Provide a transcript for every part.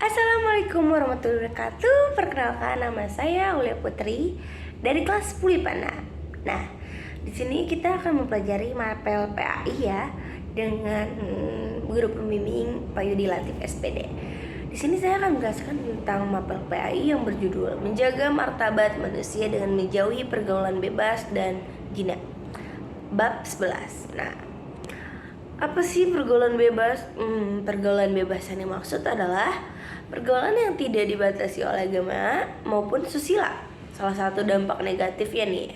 Assalamualaikum warahmatullahi wabarakatuh. Perkenalkan, nama saya Aulia Putri dari kelas 10 IPA 6. Nah, di sini kita akan mempelajari mapel PAI ya dengan guru pembimbing Pak Yudi Latif SPD. Di sini saya akan menjelaskan tentang mapel PAI yang berjudul Menjaga Martabat Manusia dengan Menjauhi Pergaulan Bebas dan Jina. Bab 11. Nah, apa sih pergaulan bebas? Pergaulan bebas yang dimaksud adalah pergaulan yang tidak dibatasi oleh agama maupun susila. Salah satu dampak negatifnya nih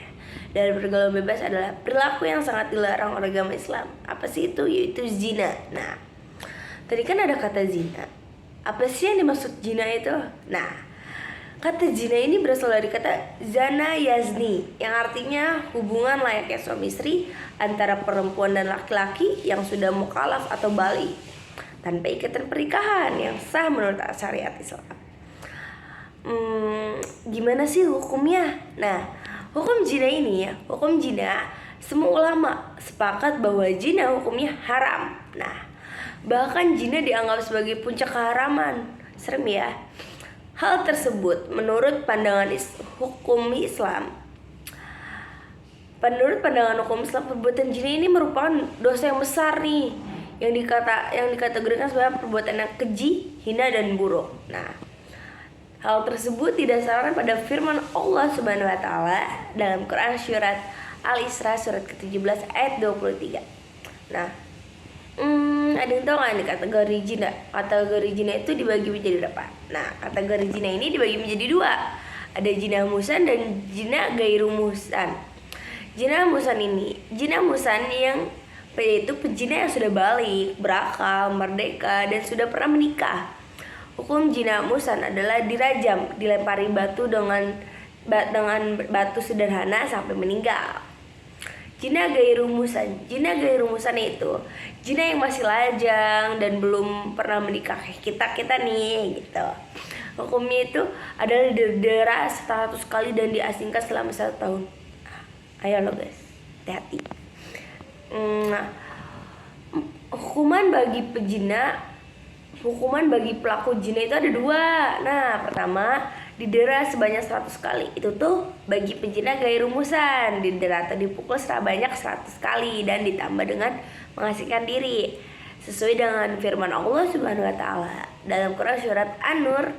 dari pergaulan bebas adalah perilaku yang sangat dilarang oleh agama Islam. Apa sih itu? Yaitu zina. Nah, tadi kan ada kata zina. Apa sih yang dimaksud zina itu? Nah, kata zina ini berasal dari kata zana yazni, yang artinya hubungan layaknya suami istri antara perempuan dan laki-laki yang sudah mukallaf atau balik tanpa ikatan pernikahan yang sah menurut syariat Islam. Gimana sih hukumnya? Nah, hukum zina ini ya, hukum zina semua ulama sepakat bahwa zina hukumnya haram. Nah, bahkan zina dianggap sebagai puncak keharaman. Serem ya. Hal tersebut menurut pandangan hukum Islam. Menurut pandangan hukum Islam, perbuatan zina ini merupakan dosa yang besar nih, yang dikategorikan sebagai perbuatan yang keji, hina dan buruk. Nah, hal tersebut didasarkan pada firman Allah Subhanahu wa taala dalam Quran surat Al-Isra surat ke-17 ayat 23. Nah, ada yang tahu nggak nih kategori zina? Kategori zina itu dibagi menjadi berapa? Nah, kategori zina ini dibagi menjadi dua. Ada zina muhsan dan zina gairu muhsan. Zina muhsan yang yaitu pezina yang sudah balik, berakal, merdeka, dan sudah pernah menikah. Hukum zina muhsan adalah dirajam, dilempari batu dengan batu sederhana sampai meninggal. Zina gairu muhsan itu zina yang masih lajang dan belum pernah menikah, kita nih gitu. Hukumnya itu adalah didera 100 kali dan diasingkan selama 1 tahun. Ayo lo guys, hati-hati. Hukuman bagi pelaku zina itu ada 2. Nah, pertama, didera sebanyak 100 kali. Itu tuh bagi pezina gairu muhsan, didera atau dipukul sebanyak 100 kali dan ditambah dengan mengasingkan diri sesuai dengan firman Allah Subhanahu wa taala dalam Quran surat An-Nur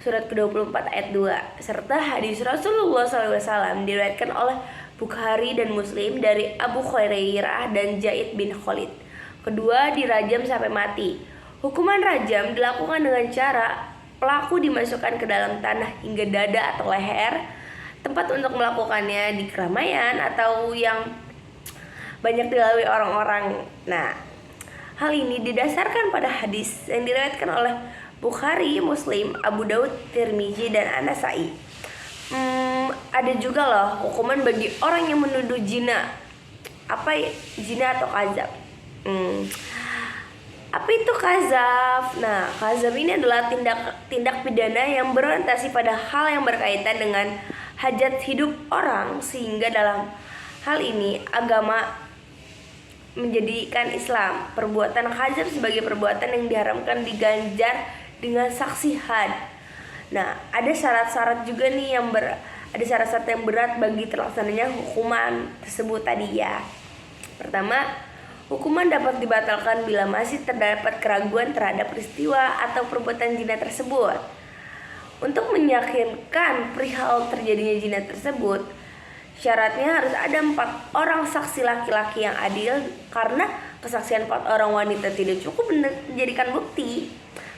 surat ke-24 ayat 2 serta hadis Rasulullah SAW diriwayatkan oleh Bukhari dan Muslim dari Abu Hurairah dan Zaid bin Khalid. Kedua dirajam sampai mati. Hukuman rajam dilakukan dengan cara pelaku dimasukkan ke dalam tanah hingga dada atau leher. Tempat untuk melakukannya di keramaian atau yang banyak dilalui orang-orang. Nah, hal ini didasarkan pada hadis yang diriwayatkan oleh Bukhari, Muslim, Abu Daud, Tirmizi, dan An-Nasai. Ada juga loh hukuman bagi orang yang menuduh zina. Apa zina atau kazab? Apa itu kazaf? Nah, kazaf ini adalah tindak pidana yang berorientasi pada hal yang berkaitan dengan hajat hidup orang, sehingga dalam hal ini agama menjadikan Islam perbuatan kazaf sebagai perbuatan yang diharamkan diganjar dengan saksi had. Nah, ada syarat-syarat juga nih ada syarat-syarat yang berat bagi terlaksananya hukuman tersebut tadi ya. Pertama, hukuman dapat dibatalkan bila masih terdapat keraguan terhadap peristiwa atau perbuatan zina tersebut. Untuk meyakinkan perihal terjadinya zina tersebut, syaratnya harus ada 4 orang saksi laki-laki yang adil, karena kesaksian 4 orang wanita tidak cukup menjadikan bukti.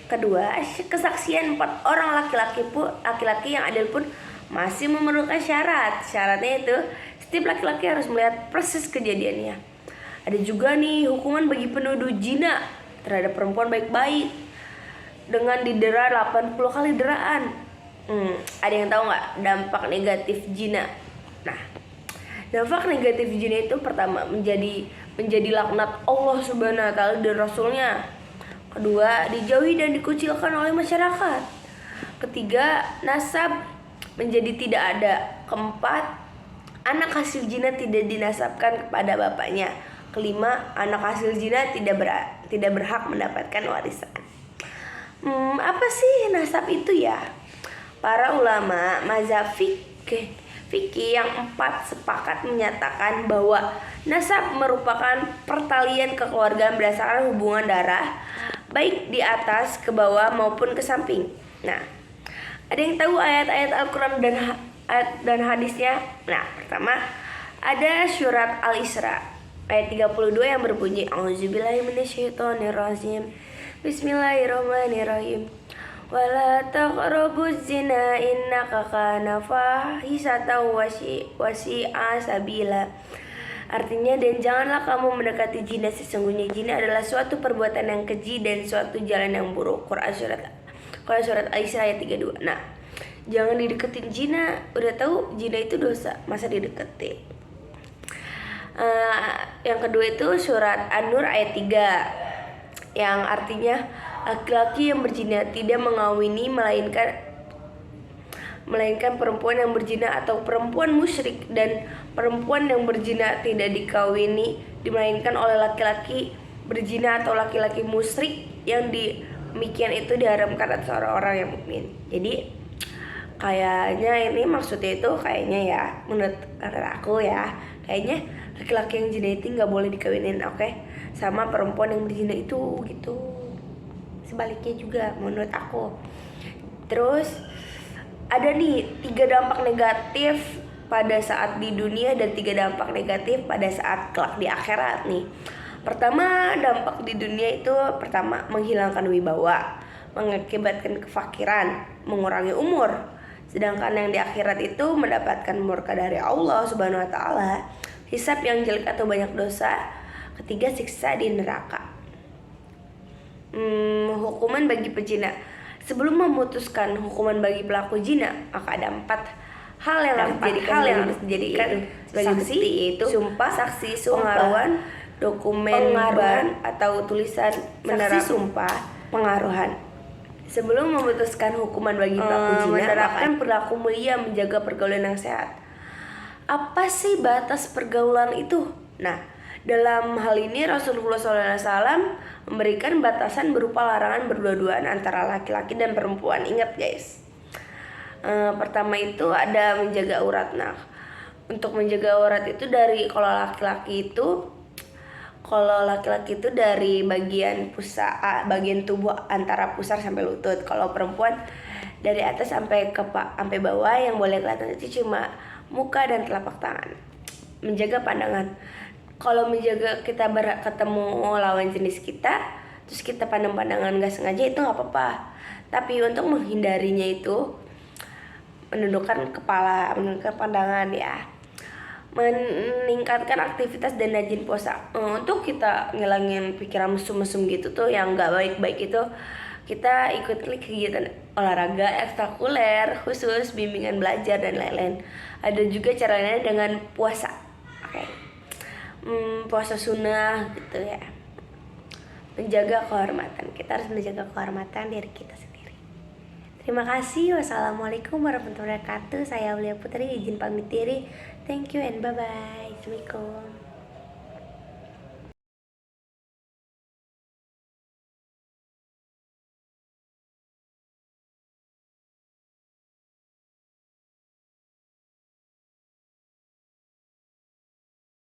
Kedua, kesaksian 4 orang laki-laki yang adil pun masih memerlukan syarat. Syaratnya itu setiap laki-laki harus melihat persis kejadiannya. Ada juga nih hukuman bagi penuduh zina terhadap perempuan baik-baik dengan didera 80 kali deraan. Ada yang tahu nggak dampak negatif zina? Nah, dampak negatif zina itu pertama menjadi laknat Allah Subhanahu wa taala dan Rasulnya. Kedua, dijauhi dan dikucilkan oleh masyarakat. Ketiga, nasab menjadi tidak ada. Keempat, anak hasil zina tidak dinasabkan kepada bapaknya. Kelima, anak hasil zina tidak berhak mendapatkan warisan. Apa sih nasab itu ya? Para ulama mazhab fikih yang 4 sepakat menyatakan bahwa nasab merupakan pertalian kekeluargaan berdasarkan hubungan darah, baik di atas, ke bawah maupun ke samping. Nah, ada yang tahu ayat-ayat Al-Quran dan hadisnya? Nah, pertama ada surat Al-Isra ayat 32 yang berbunyi A'udzubillahi minasyaitonirrajim. Bismillahirrahmanirrahim. Wala taqrabuz zina innaka kana fahisatan wasi'a sabila. Artinya, dan janganlah kamu mendekati zina, sesungguhnya zina adalah suatu perbuatan yang keji dan suatu jalan yang buruk. Quran surat Al-Isra ayat 32. Nah, jangan dideketin zina. Udah tahu zina itu dosa, masa dideketin? Yang kedua itu surat An-Nur ayat 3 yang artinya laki-laki yang berzina tidak mengawini melainkan perempuan yang berzina atau perempuan musyrik, dan perempuan yang berzina tidak dikawini melainkan oleh laki-laki berzina atau laki-laki musyrik, yang demikian itu diharamkan atas orang-orang yang mukmin. Jadi kayaknya ini maksudnya itu kayaknya ya, menurut aku ya, kayaknya laki-laki yang zina itu nggak boleh dikawinin, oke? Sama perempuan yang berzina itu gitu. Sebaliknya juga menurut aku. Terus ada nih 3 dampak negatif pada saat di dunia dan 3 dampak negatif pada saat kelak di akhirat nih. Pertama, dampak di dunia itu pertama menghilangkan wibawa, mengakibatkan kefakiran, mengurangi umur. Sedangkan yang di akhirat itu mendapatkan murka dari Allah Subhanahu wa taala, hisab yang jelek atau banyak dosa. Ketiga, siksa di neraka. Hukuman bagi pezina. Sebelum memutuskan hukuman bagi pelaku zina, maka ada 4 hal yang harus dijadikan sebagai bukti, yaitu saksi, pengaruhan, dokumen pengaruhan atau tulisan menerapkan sumpah pengaruhan. Sebelum memutuskan hukuman bagi pelaku zina, menerapkan perilaku mulia, menjaga pergaulan yang sehat. Apa sih batas pergaulan itu? Nah, dalam hal ini Rasulullah SAW memberikan batasan berupa larangan berdua-duaan antara laki-laki dan perempuan. Ingat guys, pertama itu ada menjaga aurat. Nah, untuk menjaga aurat itu dari kalau laki-laki itu dari bagian bagian tubuh antara pusar sampai lutut. Kalau perempuan dari atas sampai bawah, yang boleh kelihatan itu cuma muka dan telapak tangan. Menjaga pandangan. Kalau menjaga kita ketemu lawan jenis kita, terus kita pandang-pandangan gak sengaja, itu gak apa-apa. Tapi untuk menghindarinya itu menundukkan kepala, menundukkan pandangan ya. Meningkatkan aktivitas dan rajin puasa. Untuk kita ngilangin pikiran mesum-mesum gitu tuh yang gak baik-baik itu, kita ikut kegiatan olahraga ekstrakurikuler khusus, bimbingan belajar dan lain-lain. Ada juga caranya dengan puasa. Oke. Puasa sunnah gitu ya. Menjaga kehormatan. Kita harus menjaga kehormatan diri kita sendiri. Terima kasih. Wassalamualaikum warahmatullahi wabarakatuh. Saya Aulia Putri izin pamit diri. Thank you and bye bye. Assalamualaikum.